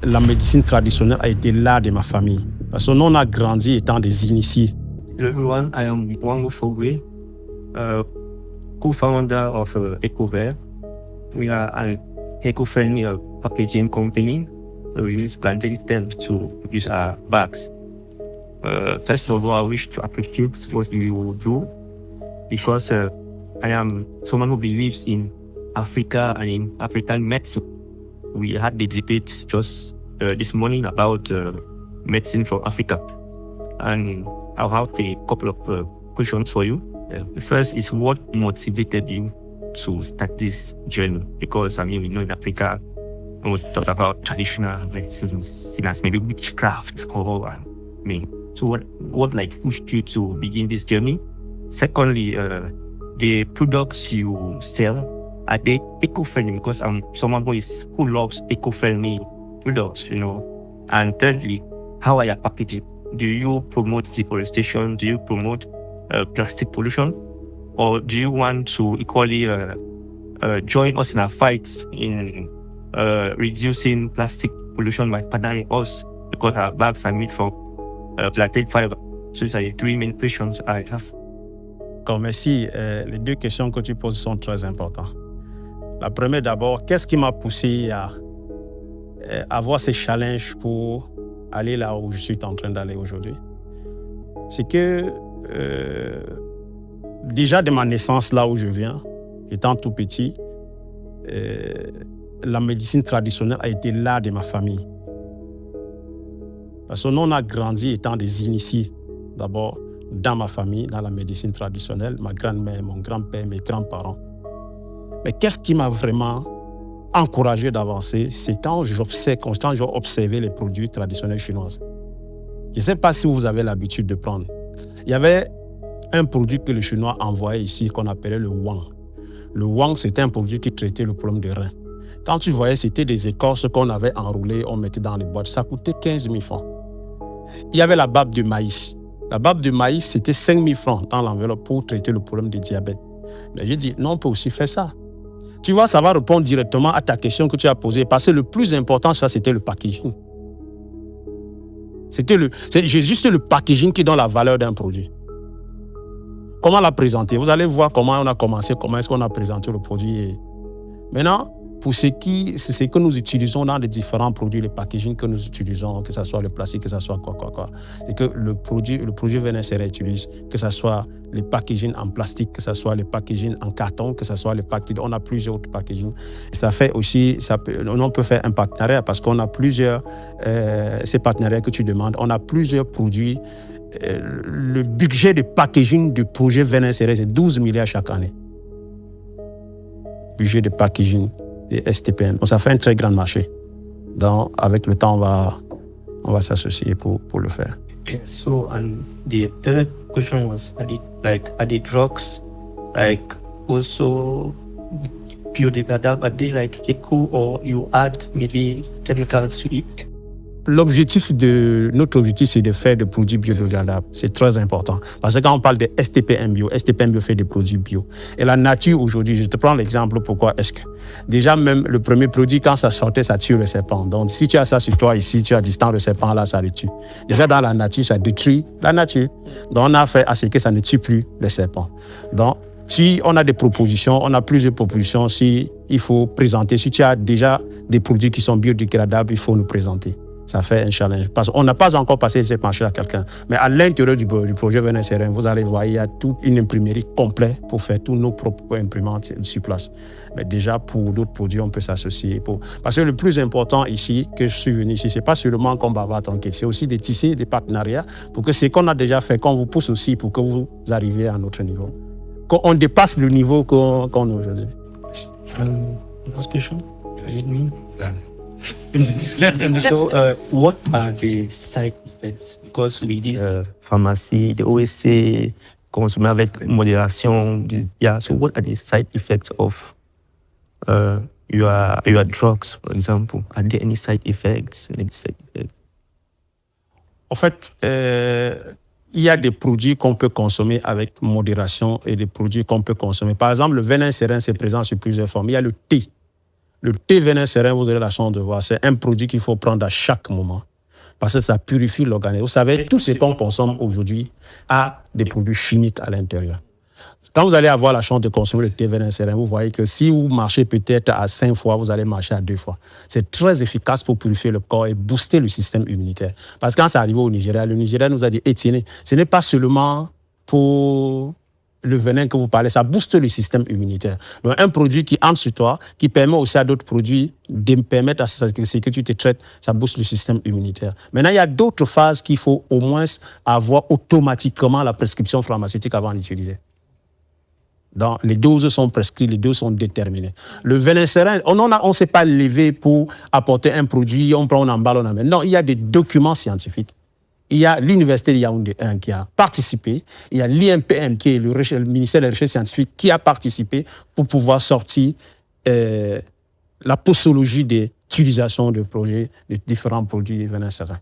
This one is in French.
La médecine traditionnelle a été l'art de ma famille. Parce que nous, on a grandi étant des initiés. Hello everyone, I am Wango Fogwe, co-founder of EcoVer. We are an eco-friendly packaging company. So we use plantain stems to produce our bags. First of all, I wish to appreciate what you do because I am someone who believes in Africa and in African medicine. We had the debate just this morning about medicine from Africa. And I'll have a couple of questions for you. The first is, what motivated you to start this journey? Because, we know in Africa, we talk about traditional medicine seen as maybe witchcraft or, so what pushed you to begin this journey? Secondly, the products you sell, are they eco-friendly? Because I'm someone who loves eco-friendly products, And thirdly, how are you packaging? Do you promote deforestation? Do you promote plastic pollution? Or do you want to equally join us in our fights in reducing plastic pollution by partnering us because our bags are made from plantain fiber? So these are the three main questions I have. Merci. Les deux questions que tu poses sont très importantes. La première d'abord, qu'est-ce qui m'a poussé à avoir ces challenges pour aller là où je suis en train d'aller aujourd'hui? C'est que déjà de ma naissance, là où je viens, étant tout petit, la médecine traditionnelle a été l'art de ma famille. Parce que nous, on a grandi étant des initiés. D'abord, dans ma famille, dans la médecine traditionnelle, ma grand-mère, mon grand-père, mes grands-parents. Mais qu'est-ce qui m'a vraiment encouragé d'avancer, c'est quand j'ai observé les produits traditionnels chinois. Je ne sais pas si vous avez l'habitude de prendre. Il y avait un produit que les Chinois envoyaient ici qu'on appelait le Wang. Le Wang, c'était un produit qui traitait le problème de rein. Quand tu voyais, c'était des écorces qu'on avait enroulées, on mettait dans les boîtes. Ça coûtait 15 000 francs. Il y avait la barbe de maïs. La barbe de maïs, c'était 5 000 francs dans l'enveloppe pour traiter le problème de diabète. Mais j'ai dit, non, on peut aussi faire ça. Tu vois, ça va répondre directement à ta question que tu as posée. Parce que le plus important, ça, c'était le packaging. C'est juste le packaging qui donne la valeur d'un produit. Comment la présenter? Vous allez voir comment on a commencé, comment est-ce qu'on a présenté le produit. Maintenant, pour ce que nous utilisons dans les différents produits, les packaging que nous utilisons, que ce soit le plastique, que ce soit quoi. C'est que le produit VNS se réutilise, que ce soit les packaging en plastique, que ce soit les packaging en carton, que ce soit les packaging. On a plusieurs autres packaging. Ça fait aussi, on peut faire un partenariat parce qu'on a plusieurs, ces partenariats que tu demandes, on a plusieurs produits. Le budget de packaging du projet VNS c'est 12 milliards chaque année. Budget de packaging et STPM. Donc ça fait un très grand marché. Donc avec le temps, on va s'associer pour le faire. So, and the third question was, are the drugs also biodegradable? Are they eco, or you add maybe chemicals to it? Notre objectif, c'est de faire des produits biodégradables. C'est très important. Parce que quand on parle de STPM bio fait des produits bio. Et la nature aujourd'hui, je te prends l'exemple, pourquoi est-ce que... Déjà, même le premier produit, quand ça sortait, ça tue le serpent. Donc, si tu as ça sur toi ici, tu as distance le serpent, là, ça le tue. Déjà, dans la nature, ça détruit la nature. Donc, on a fait à ce que ça ne tue plus le serpent. Donc, si on a des propositions, on a plusieurs propositions, si il faut présenter, si tu as déjà des produits qui sont biodégradables, il faut nous présenter. Ça fait un challenge. Parce qu'on n'a pas encore passé ce marché à quelqu'un. Mais à l'intérieur du projet VNSRM, vous allez voir, il y a toute une imprimerie complète pour faire tous nos propres imprimantes sur place. Mais déjà, pour d'autres produits, on peut s'associer. Parce que le plus important ici, que je suis venu ici, ce n'est pas seulement qu'on bavard tranquille, c'est aussi de tisser des partenariats pour que ce qu'on a déjà fait, qu'on vous pousse aussi pour que vous arriviez à notre niveau. Qu'on dépasse le niveau qu'on a aujourd'hui. Last question. Is it me? So, what are the side effects? Because with this pharmacy, they always say consommer avec modération. Yeah. So, what are the side effects of your drugs, for example? Are there any side effects? En fait, il y a des produits qu'on peut consommer avec modération et des produits qu'on peut consommer. Par exemple, le venin serein, c'est présent sur plusieurs formes. Il y a le thé. Le thé venin serein, vous avez la chance de voir, c'est un produit qu'il faut prendre à chaque moment parce que ça purifie l'organisme. Vous savez, tout ce qu'on consomme aujourd'hui a des produits chimiques à l'intérieur. Quand vous allez avoir la chance de consommer le thé venin serein, vous voyez que si vous marchez peut-être à 5 fois, vous allez marcher à 2 fois. C'est très efficace pour purifier le corps et booster le système immunitaire. Parce que quand c'est arrivé au Nigeria, le Nigeria nous a dit, Etienne, ce n'est pas seulement pour le venin que vous parlez, ça booste le système immunitaire. Donc, un produit qui entre sur toi, qui permet aussi à d'autres produits de permettre à ce que tu te traites, ça booste le système immunitaire. Maintenant, il y a d'autres phases qu'il faut au moins avoir automatiquement la prescription pharmaceutique avant d'utiliser. Donc, les doses sont prescrites, les doses sont déterminées. Le venin serein, on ne s'est pas levé pour apporter un produit, on prend, on emballe, on amène. Non, il y a des documents scientifiques. Il y a l'Université de Yaoundé 1 qui a participé, il y a l'INPM qui est le ministère des Recherches scientifiques qui a participé pour pouvoir sortir la posologie des utilisations de projets, de différents produits venin serein.